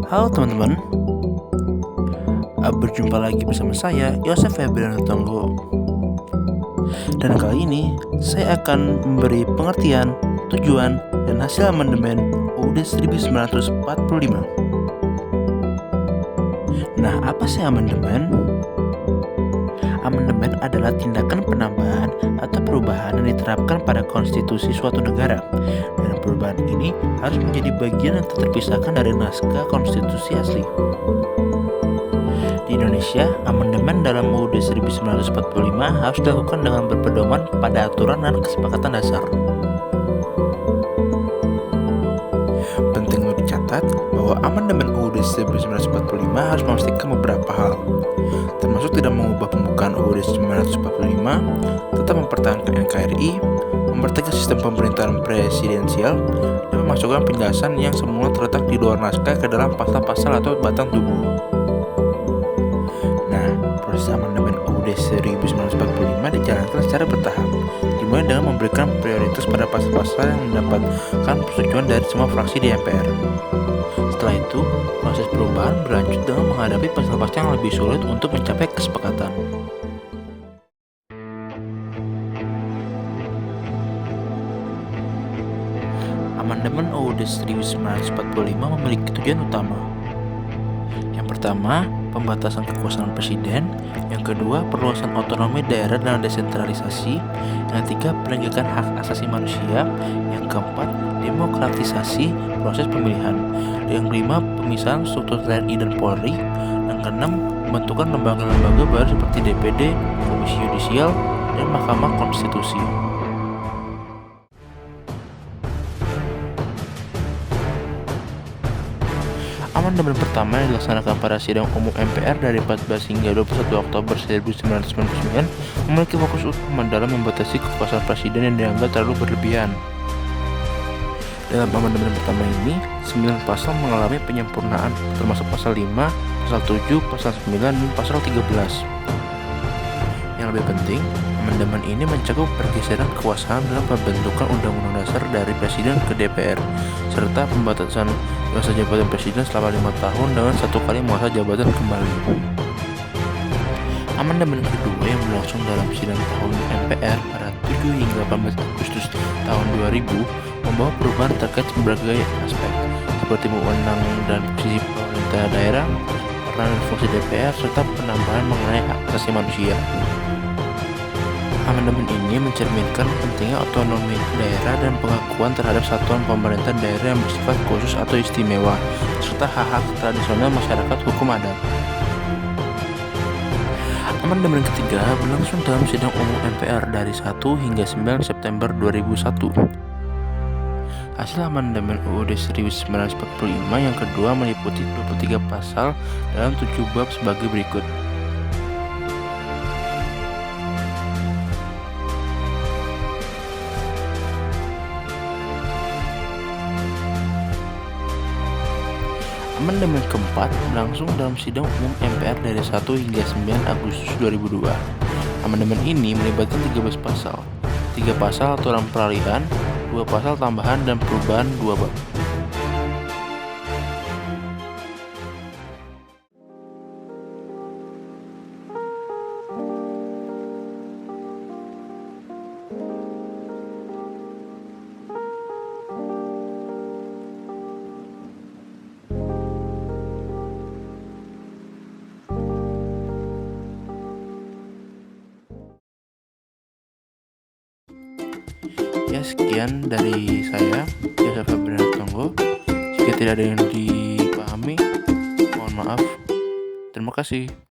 Halo teman-teman, berjumpa lagi bersama saya Yosef Febriano Tonggo. Dan kali ini saya akan memberi pengertian, tujuan, dan hasil amandemen UUD 1945. Nah, apa sih amandemen? Amandemen adalah tindakan penambahan atau perubahan yang diterapkan pada konstitusi suatu negara. Dan perubahan ini harus menjadi bagian yang tak terpisahkan dari naskah konstitusi asli. Di Indonesia, amandemen dalam UUD 1945 harus dilakukan dengan berpedoman pada aturan dan kesepakatan dasar. Penting untuk dicatat bahwa amandemen UUD 1945 harus memastikan beberapa hal, termasuk tidak mengubah pembukaan UUD 1945, tetap mempertahankan NKRI, mempertegas sistem pemerintahan presidensial, dan memasukkan penjelasan yang semula terletak di luar naskah ke dalam pasal-pasal atau batang tubuh. Nah, proses amandemen UUD 1945 dijalankan secara bertahap, dimulai dengan memberikan prioritas pada pasal-pasal yang mendapatkan persetujuan dari semua fraksi di MPR. Setelah itu, proses perubahan berlanjut dengan menghadapi pasal-pasal yang lebih sulit untuk mencapai kesepakatan. Amandemen UUD 1945 memiliki tujuan utama. Yang pertama, pembatasan kekuasaan presiden. Yang kedua, perluasan otonomi daerah dan desentralisasi. Yang ketiga, penegakan hak asasi manusia. Yang keempat, demokratisasi proses pemilihan. Yang kelima, pemisahan struktur TNI dan Polri. Yang keenam, pembentukan lembaga-lembaga baru seperti DPD, Komisi Yudisial, dan Mahkamah Konstitusi. Amandemen pertama yang dilaksanakan pada sidang umum MPR dari 14 hingga 21 Oktober 1999 memiliki fokus utama dalam membatasi kekuasaan presiden yang dianggap terlalu berlebihan. Dalam amandemen pertama ini, 9 pasal mengalami penyempurnaan, termasuk pasal 5, pasal 7, pasal 9, dan pasal 13. Yang lebih penting, amandemen ini mencakup pergeseran kekuasaan dalam pembentukan undang-undang dasar dari presiden ke DPR, serta pembatasan masa jabatan presiden selama 5 tahun dengan 1 kali masa jabatan kembali. Amandemen kedua yang berlangsung dalam sidang tahun MPR pada 7 hingga 18 Agustus tahun 2000 membawa perubahan terkait berbagai aspek, seperti wewenang dan posisi pemerintah daerah, peran dan fungsi DPR, serta penambahan mengenai hak asasi manusia. Amandemen ini mencerminkan pentingnya otonomi daerah dan pengakuan terhadap satuan pemerintah daerah yang bersifat khusus atau istimewa, serta hak-hak tradisional masyarakat hukum adat. Amandemen ketiga berlangsung dalam sidang umum MPR dari 1 hingga 9 September 2001. Hasil amandemen UUD 1945 yang kedua meliputi 23 pasal dalam 7 bab sebagai berikut. Amandemen keempat berlangsung dalam sidang umum MPR dari 1 hingga 9 Agustus 2002. Amandemen ini melibatkan 13 pasal, 3 pasal aturan peralihan, 2 pasal tambahan, dan perubahan 2 bab. Ya, sekian dari saya, Yosef Febriano Tonggo. Jika tidak ada yang dipahami, mohon maaf. Terima kasih.